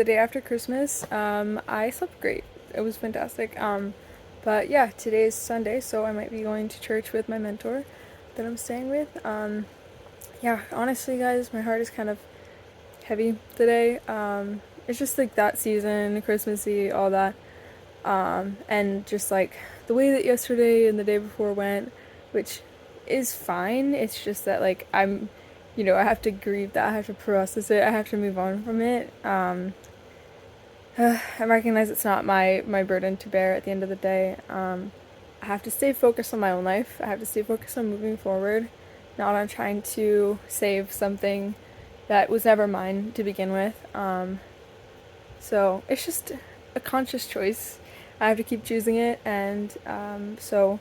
the day after Christmas, I slept great. It was fantastic. But yeah, today is Sunday, so I might be going to church with my mentor that I'm staying with. Yeah, honestly, guys, my heart is kind of heavy today. It's just like that season, Christmassy, all that. And just like the way that yesterday and the day before went, which is fine. It's just that like I have to grieve that. I have to process it. I have to move on from it. I recognize it's not my burden to bear at the end of the day. I have to stay focused on my own life. I have to stay focused on moving forward, not on trying to save something that was never mine to begin with. So it's just a conscious choice. I have to keep choosing it, and so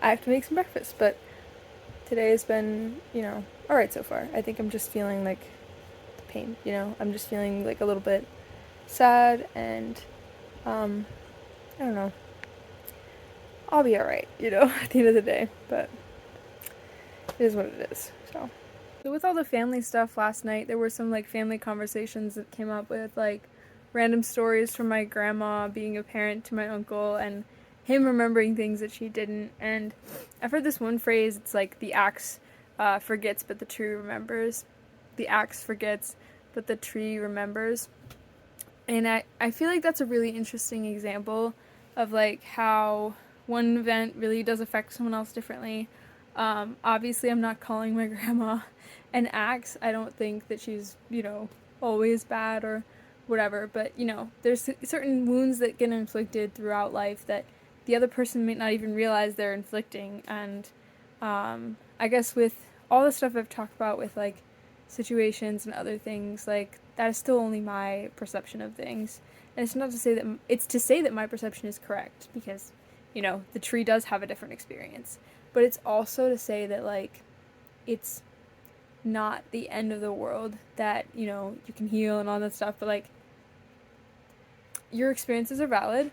I have to make some breakfast. But today has been, alright so far. I think I'm just feeling like pain. I'm just feeling like a little bit sad, and I don't know. I'll be alright, at the end of the day. But it is what it is. So with all the family stuff last night, there were some like family conversations that came up with like random stories from my grandma being a parent to my uncle and him remembering things that she didn't. And I've heard this one phrase, it's like the axe forgets but the tree remembers. The axe forgets but the tree remembers. And I feel like that's a really interesting example of like how one event really does affect someone else differently. Obviously, I'm not calling my grandma an axe. I don't think that she's, always bad or whatever. But, there's certain wounds that get inflicted throughout life that the other person may not even realize they're inflicting. And I guess with all the stuff I've talked about with like situations and other things, like that is still only my perception of things. And it's not to say that it's to say that my perception is correct because, the tree does have a different experience. But it's also to say that like it's not the end of the world, that, you can heal and all that stuff, but like your experiences are valid,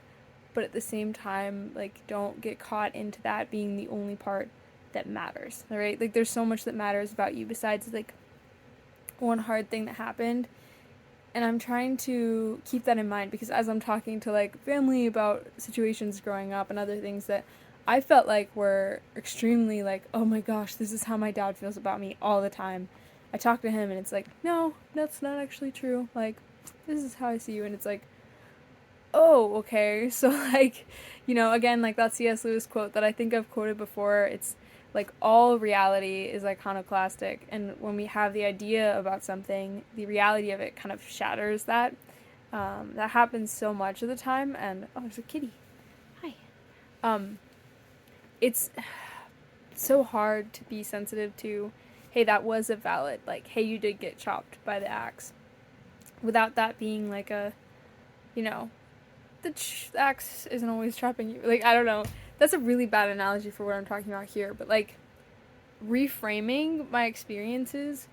but at the same time, like don't get caught into that being the only part that matters. All right? Like there's so much that matters about you besides like one hard thing that happened. And I'm trying to keep that in mind because as I'm talking to like family about situations growing up and other things that I felt like were extremely like, oh my gosh, this is how my dad feels about me all the time. I talk to him and it's like, no, that's not actually true. Like, this is how I see you. And it's like, oh, okay. So, like, again, like that C.S. Lewis quote that I think I've quoted before, it's like all reality is iconoclastic. And when we have the idea about something, the reality of it kind of shatters that. That happens so much of the time. And, oh, there's a kitty. Hi. Um, it's so hard to be sensitive to, hey, that was a valid, like, hey, you did get chopped by the axe. Without that being like you know, the axe isn't always chopping you. Like, I don't know. That's a really bad analogy for what I'm talking about here, but like, reframing my experiences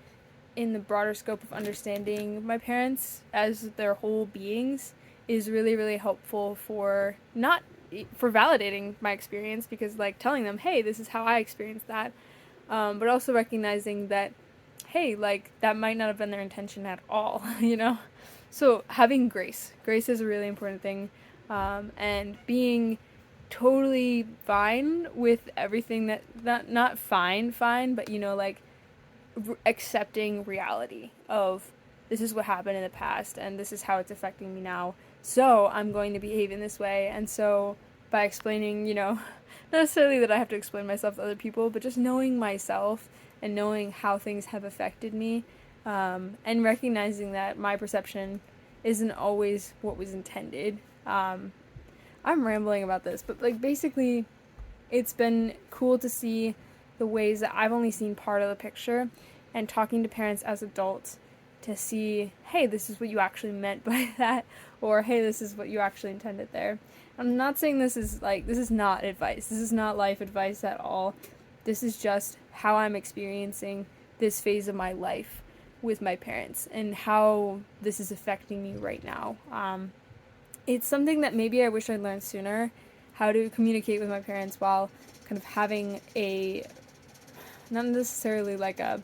in the broader scope of understanding my parents as their whole beings is really, really helpful for not for validating my experience because like telling them, hey, this is how I experienced that, but also recognizing that, hey, like that might not have been their intention at all, So having grace is a really important thing, and being totally fine with everything that not fine, but like accepting reality of this is what happened in the past and this is how it's affecting me now. So I'm going to behave in this way. And so by explaining, not necessarily that I have to explain myself to other people, but just knowing myself and knowing how things have affected me, and recognizing that my perception isn't always what was intended. I'm rambling about this, but like basically, it's been cool to see the ways that I've only seen part of the picture and talking to parents as adults to see, hey, this is what you actually meant by that, or hey, this is what you actually intended there. I'm not saying this is not advice. This is not life advice at all. This is just how I'm experiencing this phase of my life with my parents and how this is affecting me right now. It's something that maybe I wish I'd learned sooner, how to communicate with my parents while kind of having a not necessarily like a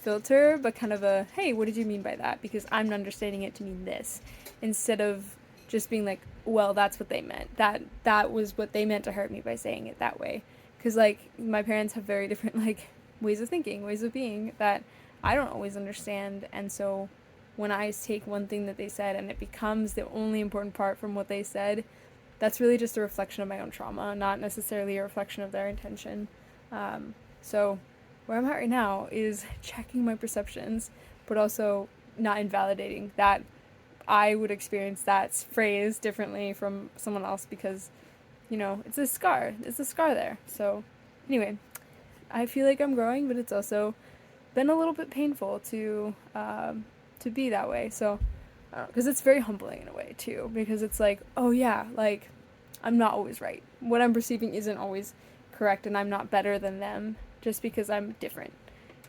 filter, but kind of a, hey, what did you mean by that? Because I'm understanding it to mean this, instead of just being like, well, that's what they meant. That was what they meant to hurt me by saying it that way. Because like my parents have very different like ways of thinking, ways of being that I don't always understand, and so when I take one thing that they said and it becomes the only important part from what they said, that's really just a reflection of my own trauma, not necessarily a reflection of their intention. So where I'm at right now is checking my perceptions, but also not invalidating that I would experience that phrase differently from someone else because, it's a scar. It's a scar there. So anyway, I feel like I'm growing, but it's also been a little bit painful to be that way. So, because it's very humbling in a way too, because it's like, oh yeah, like I'm not always right. What I'm perceiving isn't always correct, and I'm not better than them just because I'm different,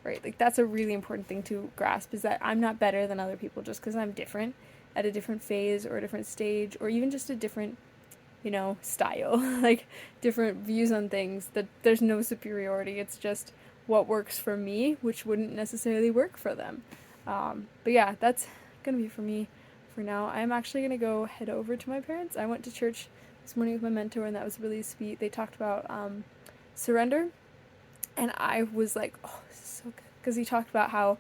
right? Like that's a really important thing to grasp, is that I'm not better than other people just because I'm different at a different phase or a different stage or even just a different, style, like different views on things. That there's no superiority. It's just what works for me, which wouldn't necessarily work for them. But yeah, that's gonna be for me for now. I'm actually gonna go head over to my parents. I went to church this morning with my mentor, and that was really sweet. They talked about surrender, and I was like, oh, this is so good, because he talked about how,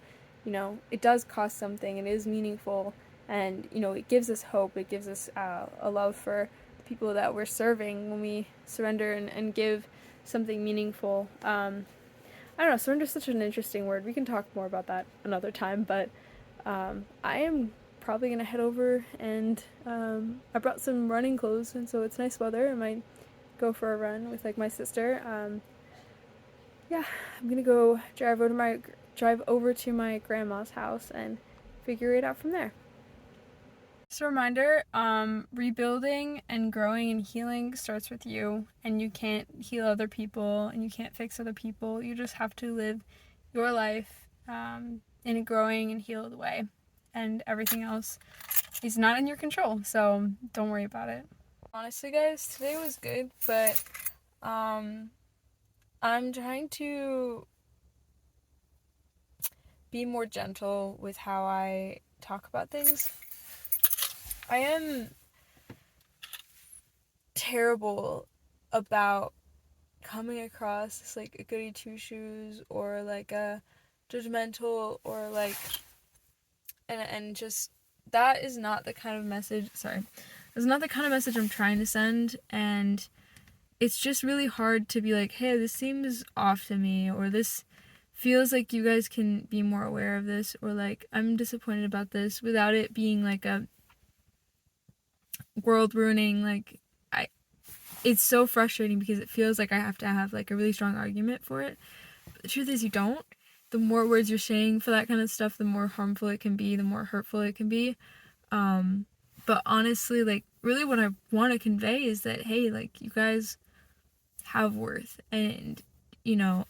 it does cost something, it is meaningful, and it gives us hope. It gives us a love for the people that we're serving when we surrender and give something meaningful. I don't know, surrender is such an interesting word. We can talk more about that another time, but I am probably going to head over, and I brought some running clothes, and so it's nice weather. I might go for a run with like my sister. Yeah, I'm going to go drive over to my grandma's house and figure it out from there. Just a reminder, rebuilding and growing and healing starts with you, and you can't heal other people and you can't fix other people. You just have to live your life in a growing and healed way, and everything else is not in your control, so don't worry about it. Honestly, guys, today was good, but I'm trying to be more gentle with how I talk about things. I am terrible about coming across as like a goody two shoes or like a judgmental or like and just that is not the kind of message that's not the kind of message I'm trying to send, and it's just really hard to be like, hey, this seems off to me, or this feels like you guys can be more aware of this, or like I'm disappointed about this, without it being like a world ruining, like it's so frustrating because it feels like I have to have like a really strong argument for it. But the truth is you don't. The more words you're saying for that kind of stuff, the more harmful it can be, the more hurtful it can be. But honestly, like really what I want to convey is that, hey, like you guys have worth. And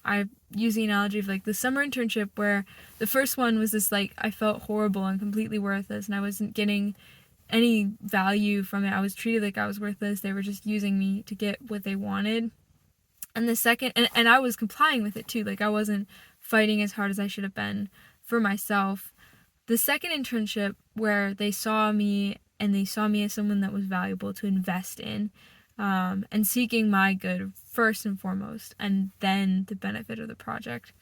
I use the analogy of like the summer internship, where the first one was this like I felt horrible and completely worthless, and I wasn't getting any value from it. I was treated like I was worthless. They were just using me to get what they wanted. And the second, and I was complying with it too. Like I wasn't fighting as hard as I should have been for myself. The second internship, where they saw me and they saw me as someone that was valuable to invest in, and seeking my good first and foremost, and then the benefit of the project.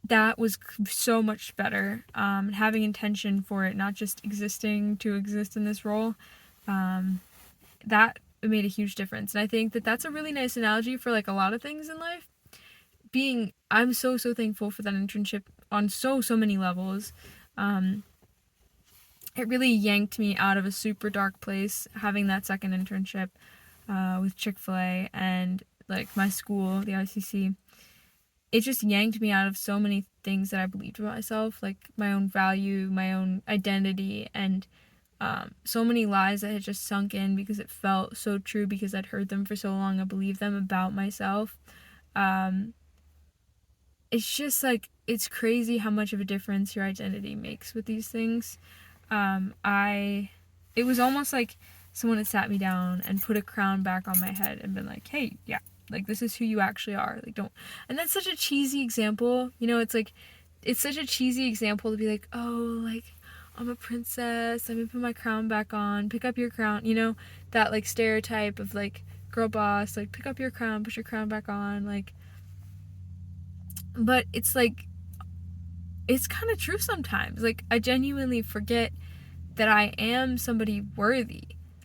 That was so much better. Having intention for it, not just existing to exist in this role, that made a huge difference. And I think that that's a really nice analogy for like a lot of things in life. I'm so thankful for that internship on so many levels. It really yanked me out of a super dark place, having that second internship with Chick-fil-A and like my school, the ICC. It just yanked me out of so many things that I believed about myself, like my own value, my own identity, and so many lies that had just sunk in because it felt so true, because I'd heard them for so long. I believed them about myself. It's just like, it's crazy how much of a difference your identity makes with these things. It was almost like someone had sat me down and put a crown back on my head and been like, hey, yeah, like this is who you actually are. Like, don't. And that's such a cheesy example. It's like it's such a cheesy example to be like, oh, like, I'm a princess, let me put my crown back on, pick up your crown, you know, that like stereotype of like girl boss, like pick up your crown, put your crown back on, like, but it's like, it's kind of true sometimes. Like, I genuinely forget that I am somebody worthy.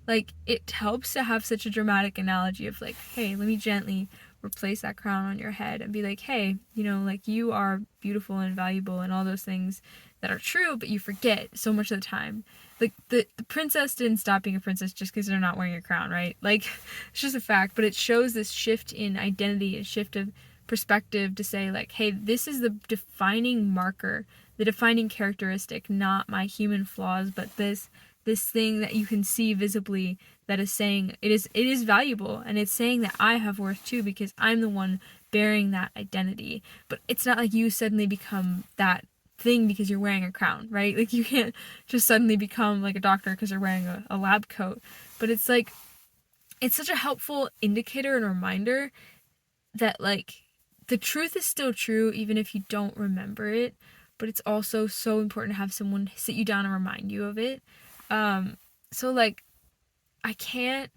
Like, it helps to have such a dramatic analogy of like, hey, let me gently replace that crown on your head and be like, hey, you know, like, you are beautiful and valuable and all those things that are true, but you forget so much of the time. Like, the princess didn't stop being a princess just because they're not wearing a crown, right? Like, it's just a fact, but it shows this shift in identity, a shift of perspective to say like, hey, this is the defining marker, the defining characteristic, not my human flaws, but this thing that you can see visibly that is saying it is valuable, and it's saying that I have worth too because I'm the one bearing that identity. But it's not like you suddenly become that thing because you're wearing a crown, right? Like, you can't just suddenly become like a doctor because you're wearing a lab coat. But it's like, it's such a helpful indicator and reminder that like the truth is still true even if you don't remember it, but it's also so important to have someone sit you down and remind you of it. So like, I can't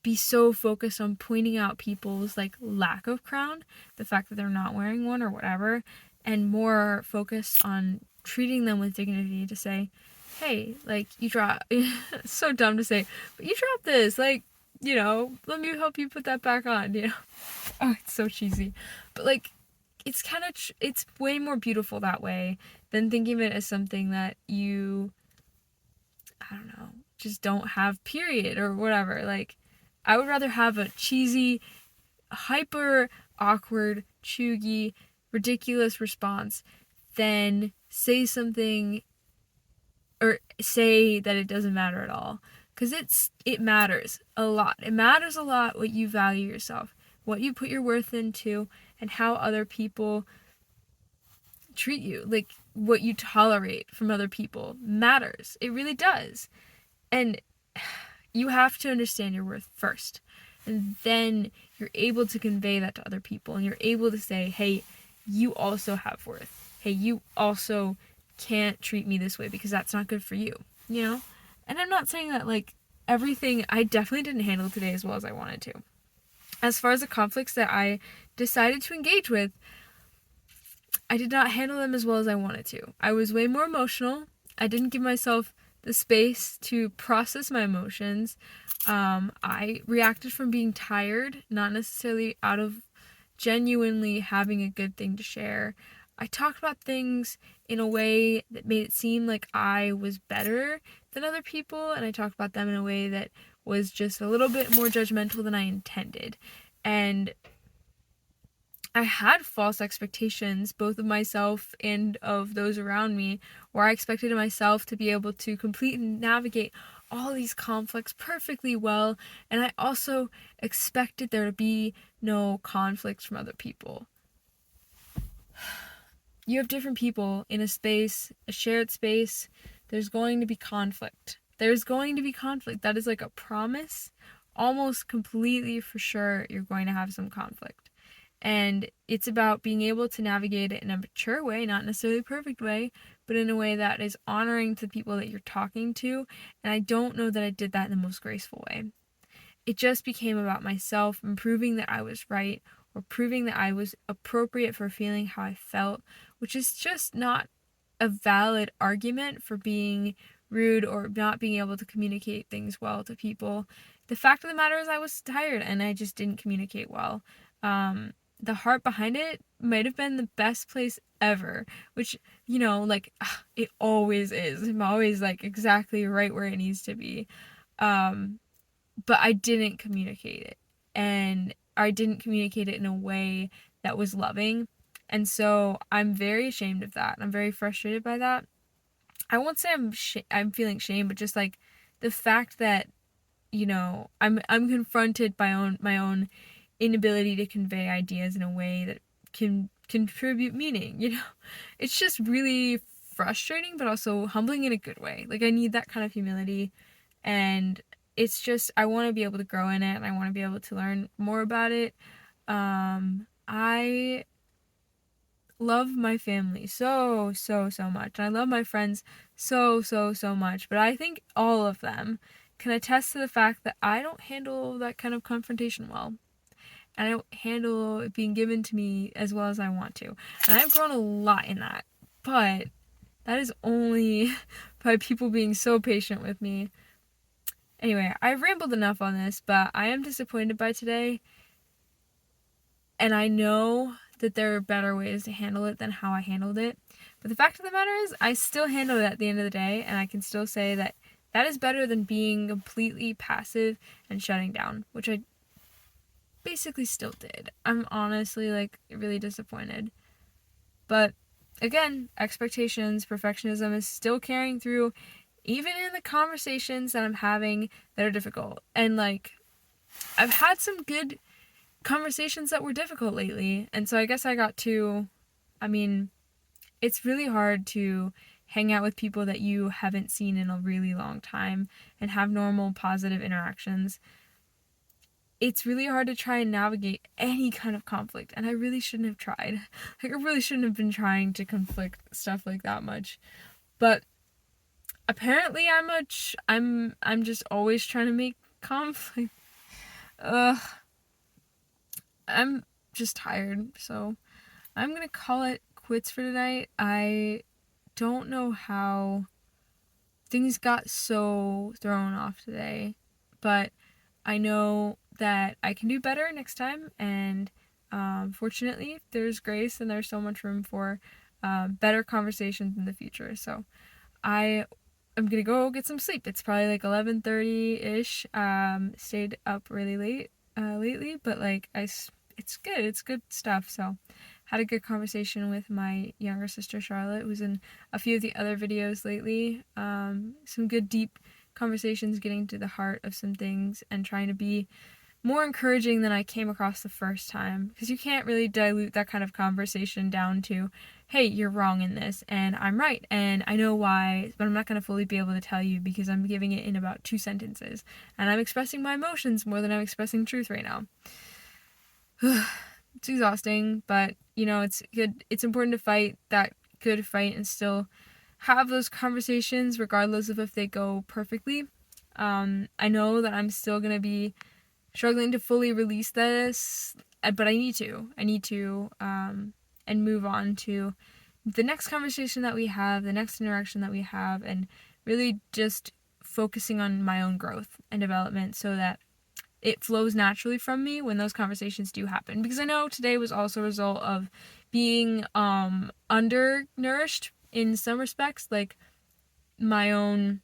be so focused on pointing out people's like lack of crown, the fact that they're not wearing one or whatever, and more focused on treating them with dignity to say, hey, like, you drop it's so dumb to say, but you dropped this, like, you know, let me help you put that back on, you know. Oh, it's so cheesy. But like, it's kind of it's way more beautiful that way than thinking of it as something that you, I don't know, just don't have, period, or whatever. Like, I would rather have a cheesy, hyper awkward, chuggy, ridiculous response than say something or say that it doesn't matter at all. Because it matters a lot. It matters a lot what you value yourself, what you put your worth into, and how other people treat you. Like, what you tolerate from other people matters. It really does. And you have to understand your worth first. And then you're able to convey that to other people. And you're able to say, hey, you also have worth. Hey, you also can't treat me this way because that's not good for you, you know? And I'm not saying that, like, everything, I definitely didn't handle today as well as I wanted to. As far as the conflicts that I decided to engage with, I did not handle them as well as I wanted to. I was way more emotional. I didn't give myself the space to process my emotions. I reacted from being tired, not necessarily out of genuinely having a good thing to share. I talked about things in a way that made it seem like I was better than other people, and I talked about them in a way that was just a little bit more judgmental than I intended. And I had false expectations, both of myself and of those around me, where I expected myself to be able to complete and navigate all these conflicts perfectly well, and I also expected there to be no conflicts from other people. You have different people in a space, a shared space, there's going to be conflict. There's going to be conflict. That is like a promise. Almost completely for sure you're going to have some conflict. And it's about being able to navigate it in a mature way, not necessarily a perfect way, but in a way that is honoring to the people that you're talking to. And I don't know that I did that in the most graceful way. It just became about myself and proving that I was right, or proving that I was appropriate for feeling how I felt, which is just not a valid argument for being rude or not being able to communicate things well to people. The fact of the matter is I was tired and I just didn't communicate well. The heart behind it might have been the best place ever, which, you know, like, it always is. I'm always like exactly right where it needs to be. But I didn't communicate it, and I didn't communicate it in a way that was loving. And so I'm very ashamed of that. I'm very frustrated by that. I won't say I'm feeling shame, but just like the fact that, you know, I'm confronted by my own inability to convey ideas in a way that can contribute meaning, you know. It's just really frustrating, but also humbling in a good way. Like, I need that kind of humility, and it's just, I want to be able to grow in it, and I want to be able to learn more about it. I love my family so, so, so much. And I love my friends so, so, so much. But I think all of them can attest to the fact that I don't handle that kind of confrontation well. And I don't handle it being given to me as well as I want to. And I've grown a lot in that. But that is only by people being so patient with me. Anyway, I've rambled enough on this, but I am disappointed by today. And I know that there are better ways to handle it than how I handled it. But the fact of the matter is, I still handled it at the end of the day, and I can still say that that is better than being completely passive and shutting down, which I basically still did. I'm honestly, like, really disappointed. But again, expectations, perfectionism is still carrying through, even in the conversations that I'm having that are difficult. And, like, I've had some good conversations that were difficult lately. And so I guess it's really hard to hang out with people that you haven't seen in a really long time and have normal positive interactions. It's really hard to try and navigate any kind of conflict, and I really shouldn't have tried. Like, I really shouldn't have been trying to conflict stuff like that much. But apparently I'm just always trying to make conflict. Ugh. I'm just tired, so I'm gonna call it quits for tonight. I don't know how things got so thrown off today, but I know that I can do better next time, and fortunately, there's grace and there's so much room for better conversations in the future. So I'm gonna go get some sleep. It's probably like 11:30 ish. Stayed up really late lately, but like it's good. It's good stuff. So had a good conversation with my younger sister Charlotte, who's in a few of the other videos lately. Some good deep conversations, getting to the heart of some things and trying to be more encouraging than I came across the first time, because you can't really dilute that kind of conversation down to, hey, you're wrong in this and I'm right and I know why, but I'm not going to fully be able to tell you because I'm giving it in about 2 sentences and I'm expressing my emotions more than I'm expressing truth right now. It's exhausting, but it's good. It's important to fight that good fight and still have those conversations regardless of if they go perfectly. I know that I'm still going to be struggling to fully release this, but I need to, and move on to the next conversation that we have, the next interaction that we have, and really just focusing on my own growth and development so that it flows naturally from me when those conversations do happen. Because I know today was also a result of being undernourished in some respects, like my own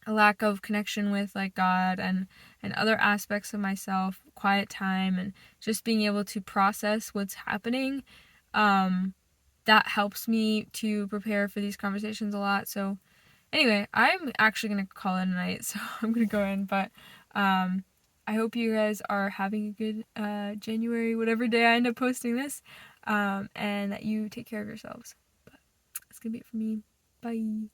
lack of connection with like God and other aspects of myself, quiet time, and just being able to process what's happening. That helps me to prepare for these conversations a lot. So anyway, I'm actually gonna call it a night, so I'm gonna go in. But I hope you guys are having a good January, whatever day I end up posting this, and that you take care of yourselves. But that's gonna be it for me. Bye.